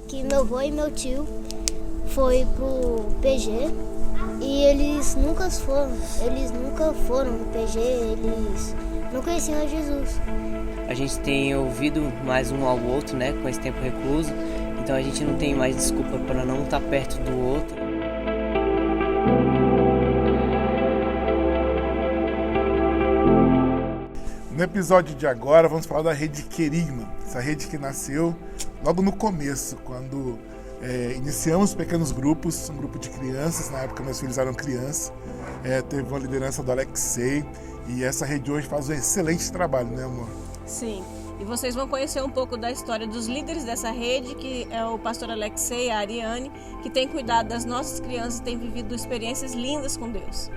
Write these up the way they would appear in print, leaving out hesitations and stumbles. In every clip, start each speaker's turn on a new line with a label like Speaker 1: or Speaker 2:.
Speaker 1: Que meu avô e meu tio foi pro PG e eles nunca foram no PG, eles não conheciam a Jesus.
Speaker 2: A gente tem ouvido mais um ao outro, né, com esse tempo recluso, então a gente não tem mais desculpa para não estar perto do outro.
Speaker 3: No episódio de agora, vamos falar da rede Querigma, essa rede que nasceu logo no começo, quando iniciamos pequenos grupos, um grupo de crianças, na época meus filhos eram crianças, teve uma liderança do Alexei, e essa rede hoje faz um excelente trabalho, né, amor?
Speaker 4: Sim, e vocês vão conhecer um pouco da história dos líderes dessa rede, que é o pastor Alexei e a Ariane, que tem cuidado das nossas crianças e tem vivido experiências lindas com Deus.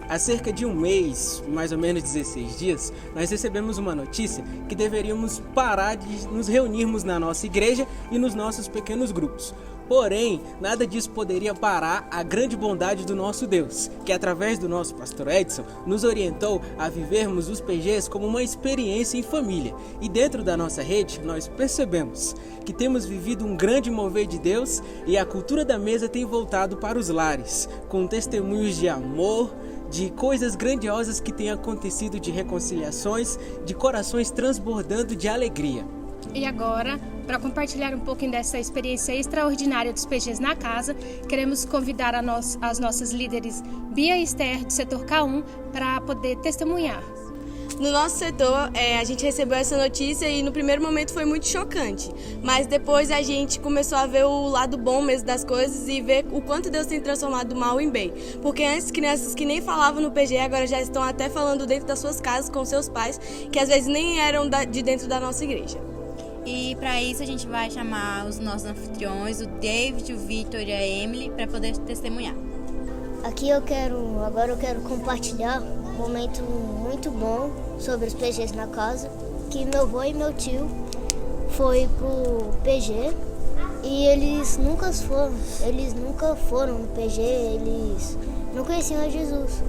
Speaker 5: Há cerca de um mês, mais ou menos 16 dias, nós recebemos uma notícia que deveríamos parar de nos reunirmos na nossa igreja e nos nossos pequenos grupos. Porém, nada disso poderia parar a grande bondade do nosso Deus, que através do nosso pastor Edson, nos orientou a vivermos os PGs como uma experiência em família. E dentro da nossa rede, nós percebemos que temos vivido um grande mover de Deus e a cultura da mesa tem voltado para os lares, com testemunhos de amor, de coisas grandiosas que têm acontecido, de reconciliações, de corações transbordando de alegria.
Speaker 6: E agora, para compartilhar um pouquinho dessa experiência extraordinária dos PGs na casa, queremos convidar as nossas líderes Bia e Esther do setor K1 para poder testemunhar.
Speaker 7: No nosso setor, a gente recebeu essa notícia e no primeiro momento foi muito chocante, mas depois a gente começou a ver o lado bom mesmo das coisas e ver o quanto Deus tem transformado o mal em bem. Porque antes, crianças que nem falavam no PG agora já estão até falando dentro das suas casas com seus pais, que às vezes nem eram de dentro da nossa igreja.
Speaker 8: E para isso a gente vai chamar os nossos anfitriões, o David, o Victor e a Emily, para poder testemunhar.
Speaker 1: Agora eu quero compartilhar um momento muito bom sobre os PGs na casa, que meu avô e meu tio foi pro PG e eles nunca foram no PG, eles não conheciam a Jesus.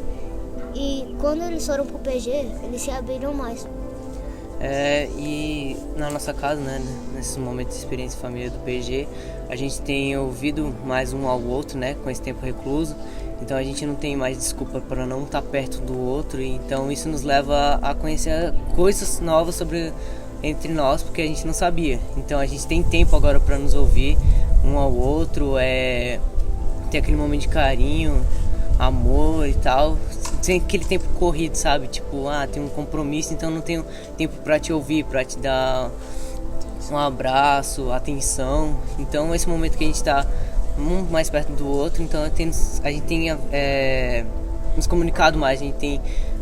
Speaker 1: E quando eles foram pro PG, eles se abriram mais.
Speaker 2: E na nossa casa, né, nesses momentos de experiência família do PG, a gente tem ouvido mais um ao outro, né, com esse tempo recluso. Então a gente não tem mais desculpa para não estar perto do outro, e então isso nos leva a conhecer coisas novas entre nós, porque a gente não sabia. Então a gente tem tempo agora para nos ouvir um ao outro, ter aquele momento de carinho, amor e tal, sem aquele tempo corrido, sabe? Tipo, tem um compromisso, então não tenho tempo para te ouvir, para te dar um abraço, atenção. Então esse momento que a gente está um mais perto do outro, então a gente tem nos comunicado mais, a gente tem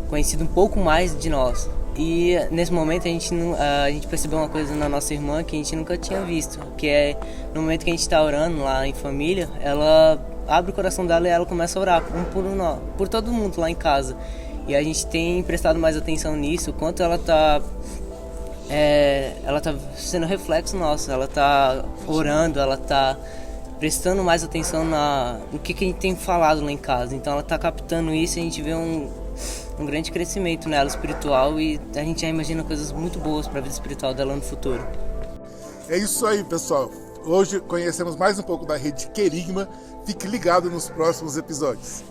Speaker 2: conhecido um pouco mais de nós. E nesse momento a gente percebeu uma coisa na nossa irmã que a gente nunca tinha visto, que é no momento que a gente está orando lá em família, ela abre o coração dela e ela começa a orar por todo mundo lá em casa. E a gente tem prestado mais atenção nisso, o quanto ela tá sendo reflexo nosso, ela tá orando, ela tá prestando mais atenção no que a gente tem falado lá em casa. Então ela tá captando isso e a gente vê um grande crescimento nela espiritual, e a gente já imagina coisas muito boas para a vida espiritual dela no futuro.
Speaker 3: É isso aí, pessoal. Hoje conhecemos mais um pouco da rede Querigma. Fique ligado nos próximos episódios.